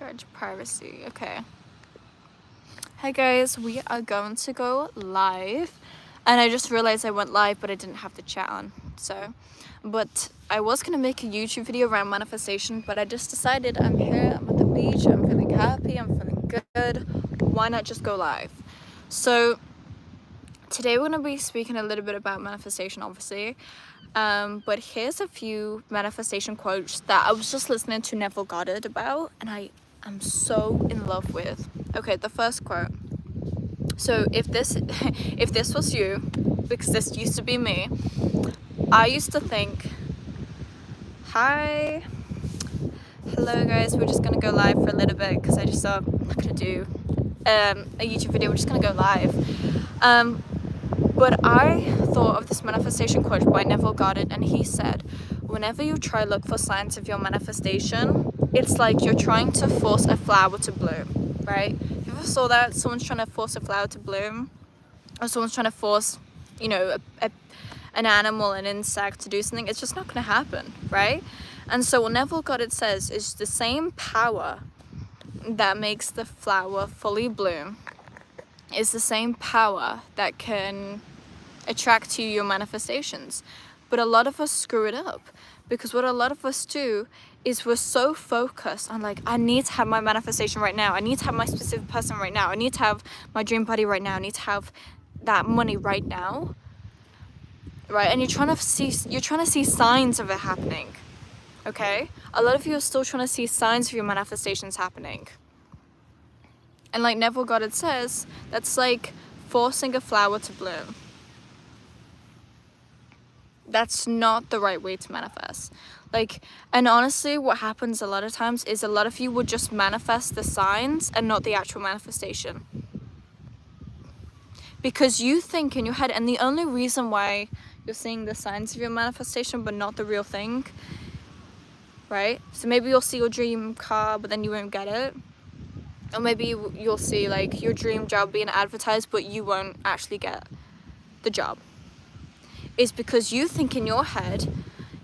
Guard privacy. Okay. Hi guys, we are going to go live. And I just realized I went live, but I didn't have the chat on. But I was gonna make a YouTube video around manifestation, but I just decided I'm here, I'm at the beach, I'm feeling happy, I'm feeling good. Why not just go live? So today we're gonna be speaking a little bit about manifestation, obviously. But here's a few manifestation quotes that I was just listening to Neville Goddard about, and I am so in love with. Okay, the first quote. So if this was you, because this used to be me, I used to think, hi, hello guys, we're just gonna go live for a little bit because I just thought I'm not gonna do a YouTube video, we're just gonna go live. But I thought of this manifestation quote by Neville Goddard, and he said, whenever you try look for signs of your manifestation, it's like you're trying to force a flower to bloom, right? You ever saw that? Someone's trying to force a flower to bloom, or someone's trying to force, you know, an animal, an insect to do something. It's just not going to happen, right? And so what Neville Goddard says is the same power that makes the flower fully bloom is the same power that can attract to you your manifestations. But a lot of us screw it up, because what a lot of us do is we're so focused on, like, I need to have my manifestation right now, I need to have my specific person right now, I need to have my dream body right now, I need to have that money right now, right? And you're trying to see signs of it happening. Okay, a lot of you are still trying to see signs of your manifestations happening. And like Neville Goddard says, that's like forcing a flower to bloom. That's not the right way to manifest. Like, and honestly, what happens a lot of times is a lot of you would just manifest the signs and not the actual manifestation. Because you think in your head, and the only reason why you're seeing the signs of your manifestation but not the real thing, right? So maybe you'll see your dream car, but then you won't get it. Or maybe you'll see like your dream job being advertised, but you won't actually get the job. It's because you think in your head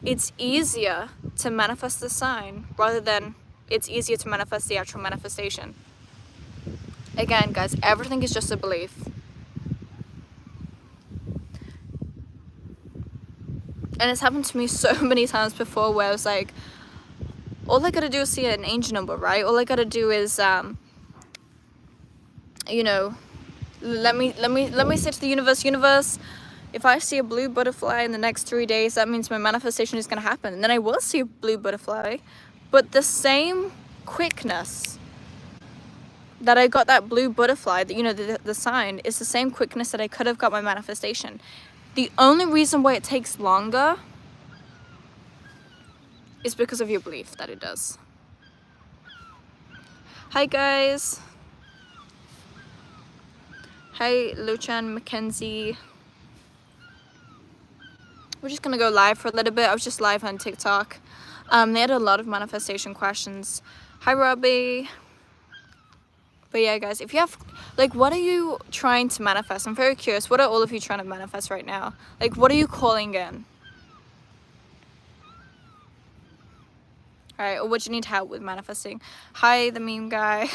it's easier to manifest the sign rather than it's easier to manifest the actual manifestation. Again, guys, everything is just a belief. And it's happened to me so many times before where I was like, all I gotta do is see an angel number, right? All I gotta do is you know, let me say to the universe, if I see a blue butterfly in the next 3 days, that means my manifestation is going to happen. And then I will see a blue butterfly, but the same quickness that I got that blue butterfly, that, you know, the sign, is the same quickness that I could have got my manifestation. The only reason why it takes longer is because of your belief that it does. Hi guys. Hi Luchan, Mackenzie. We're just gonna go live for a little bit. I was just live on TikTok. They had a lot of manifestation questions. Hi Robbie. But yeah guys, if you have, like, what are you trying to manifest? I'm very curious. What are all of you trying to manifest right now? Like, what are you calling in? Alright, or what do you need help with manifesting? Hi, the meme guy.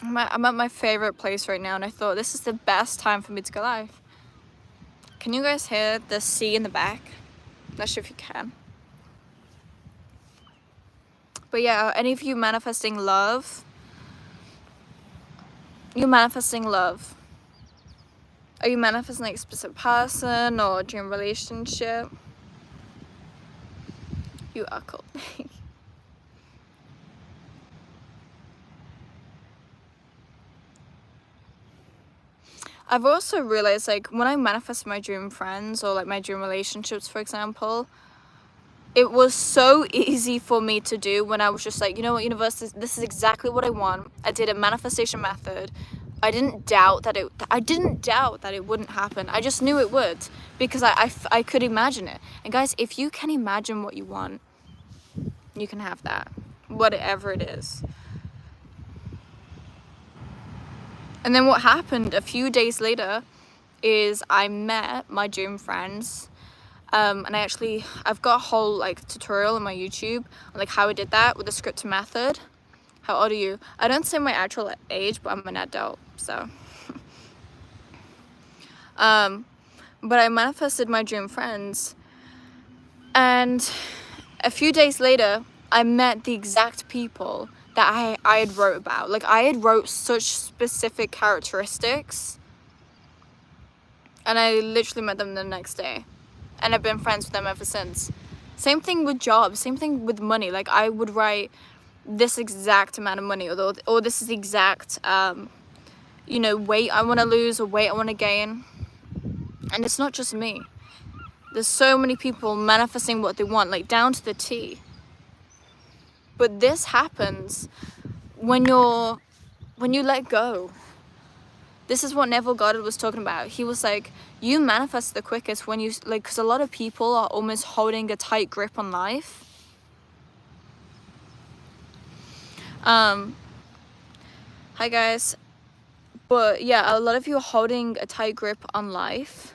I'm at my favorite place right now, and I thought this is the best time for me to go live. Can you guys hear the sea in the back? Not sure if you can. But yeah, are any of you manifesting love? You're manifesting love. Are you manifesting like a specific person or dream relationship? You are cool. I've also realized, like, when I manifest my dream friends or like my dream relationships, for example, it was so easy for me to do when I was just like, you know what, universe, this is exactly what I want. I did a manifestation method. I didn't doubt that it wouldn't happen. I just knew it would, because I could imagine it. And guys, if you can imagine what you want, you can have that, whatever it is. And then what happened a few days later is I met my dream friends And I've got a whole like tutorial on my YouTube on like how I did that with the scripted method. How old are you? I don't say my actual age, but I'm an adult, so. But I manifested my dream friends, and a few days later I met the exact people that I had wrote about. Like, I had wrote such specific characteristics, and I literally met them the next day, and I've been friends with them ever since. Same thing with jobs, same thing with money. Like, I would write this exact amount of money, or this is the exact you know, weight I want to lose or weight I want to gain. And it's not just me. There's so many people manifesting what they want, like down to the T. But this happens when you let go. This is what Neville Goddard was talking about. He was like, you manifest the quickest when you, like, because a lot of people are almost holding a tight grip on life. Hi guys. But yeah, a lot of you are holding a tight grip on life.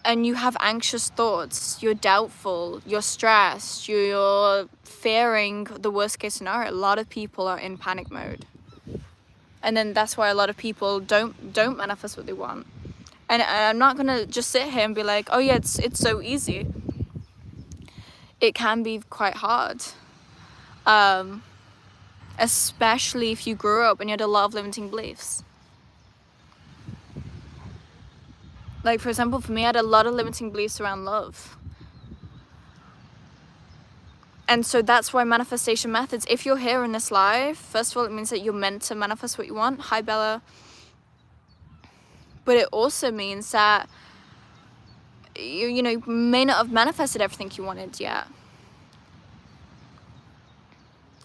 And you have anxious thoughts, you're doubtful, you're stressed, you're fearing the worst case scenario. A lot of people are in panic mode. And then that's why a lot of people don't manifest what they want. And I'm not gonna just sit here and be like, oh yeah, it's so easy. It can be quite hard. Especially if you grew up and you had a lot of limiting beliefs. Like, for example, for me, I had a lot of limiting beliefs around love. And so that's why manifestation methods, if you're here in this life, first of all, it means that you're meant to manifest what you want. Hi, Bella. But it also means that you know, may not have manifested everything you wanted yet.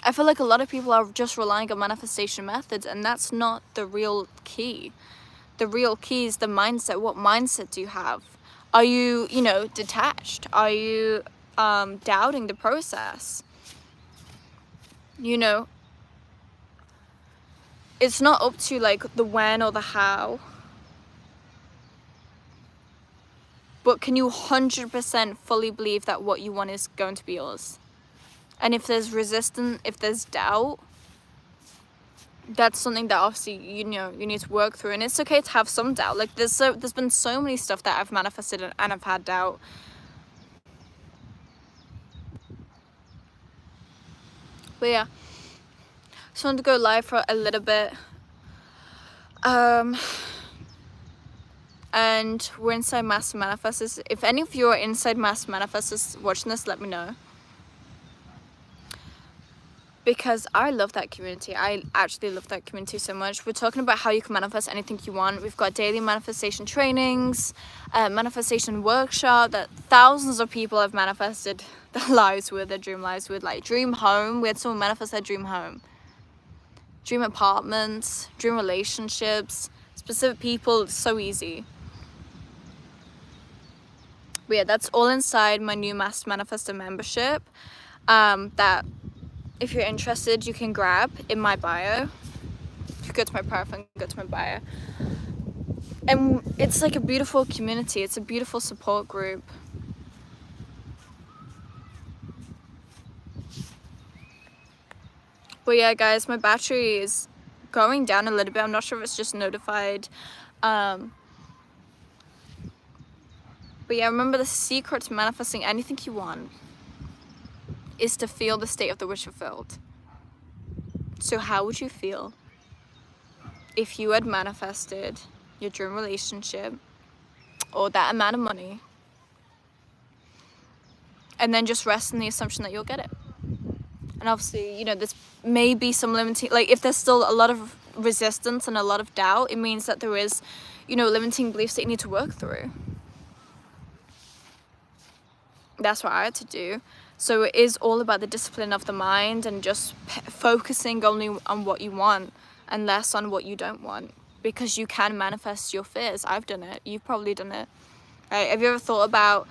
I feel like a lot of people are just relying on manifestation methods, and that's not the real key. The real key is the mindset. What mindset do you have? Are you, you know, detached? Are you doubting the process? You know, it's not up to like the when or the how, but can you 100% fully believe that what you want is going to be yours? And if there's resistance, if there's doubt, that's something that obviously, you know, you need to work through. And it's okay to have some doubt. Like, there's been so many stuff that I've manifested and I've had doubt. But yeah, just wanted to go live for a little bit. And we're inside Master Manifestors. If any of you are inside Master Manifestors watching this, let me know. Because I love that community. I actually love that community so much. We're talking about how you can manifest anything you want. We've got daily manifestation trainings, manifestation workshop that thousands of people have manifested their lives with, their dream lives with. Like dream home, we had someone manifest their dream home. Dream apartments, dream relationships, specific people, it's so easy. But yeah, that's all inside my new Master Manifestor membership. That if you're interested, you can grab in my bio. If you go to my profile, go to my bio. And it's like a beautiful community. It's a beautiful support group. But yeah, guys, my battery is going down a little bit. I'm not sure if it's just notified. But yeah, remember, the secret to manifesting anything you want is to feel the state of the wish fulfilled. So how would you feel if you had manifested your dream relationship or that amount of money and then just rest in the assumption that you'll get it? And obviously, you know, there's maybe some limiting, like if there's still a lot of resistance and a lot of doubt, it means that there is, you know, limiting beliefs that you need to work through. That's what I had to do. So it is all about the discipline of the mind and just focusing only on what you want and less on what you don't want, because you can manifest your fears. I've done it. You've probably done it. Right? Have you ever thought about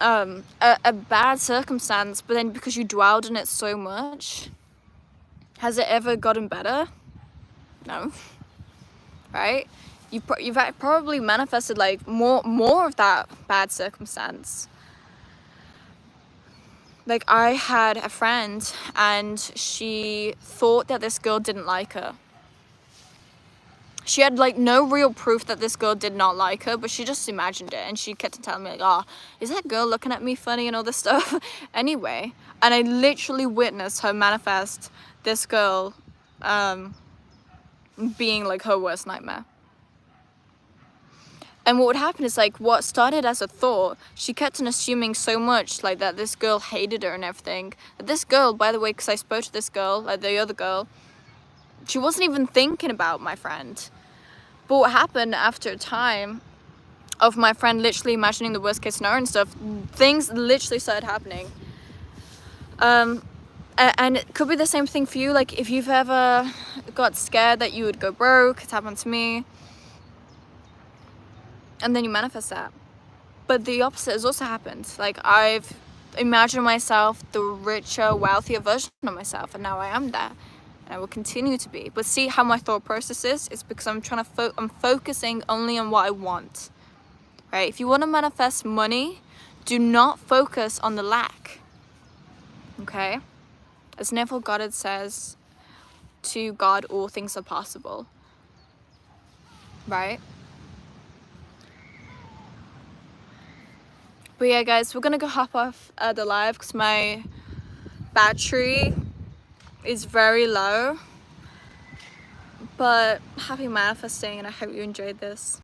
a bad circumstance, but then because you dwelled on it so much, has it ever gotten better? No. Right? you've probably manifested like more of that bad circumstance. Like, I had a friend and she thought that this girl didn't like her. She had like no real proof that this girl did not like her, but she just imagined it, and she kept telling me like, oh, is that girl looking at me funny and all this stuff. Anyway, and I literally witnessed her manifest this girl being like her worst nightmare. And what would happen is, like, what started as a thought, she kept on assuming so much, like, that this girl hated her and everything. That this girl, by the way, because I spoke to this girl, like the other girl, she wasn't even thinking about my friend. But what happened after a time of my friend literally imagining the worst case scenario and stuff, things literally started happening. And it could be the same thing for you. Like, if you've ever got scared that you would go broke, it's happened to me. And then you manifest that. But the opposite has also happened. Like, I've imagined myself the richer, wealthier version of myself, and now I am that. And I will continue to be. But see how my thought process is? It's because I'm trying to I'm focusing only on what I want. Right? If you want to manifest money, do not focus on the lack. Okay? As Neville Goddard says, to God all things are possible. Right? But yeah, guys, we're gonna go hop off the live because my battery is very low. But happy manifesting, and I hope you enjoyed this.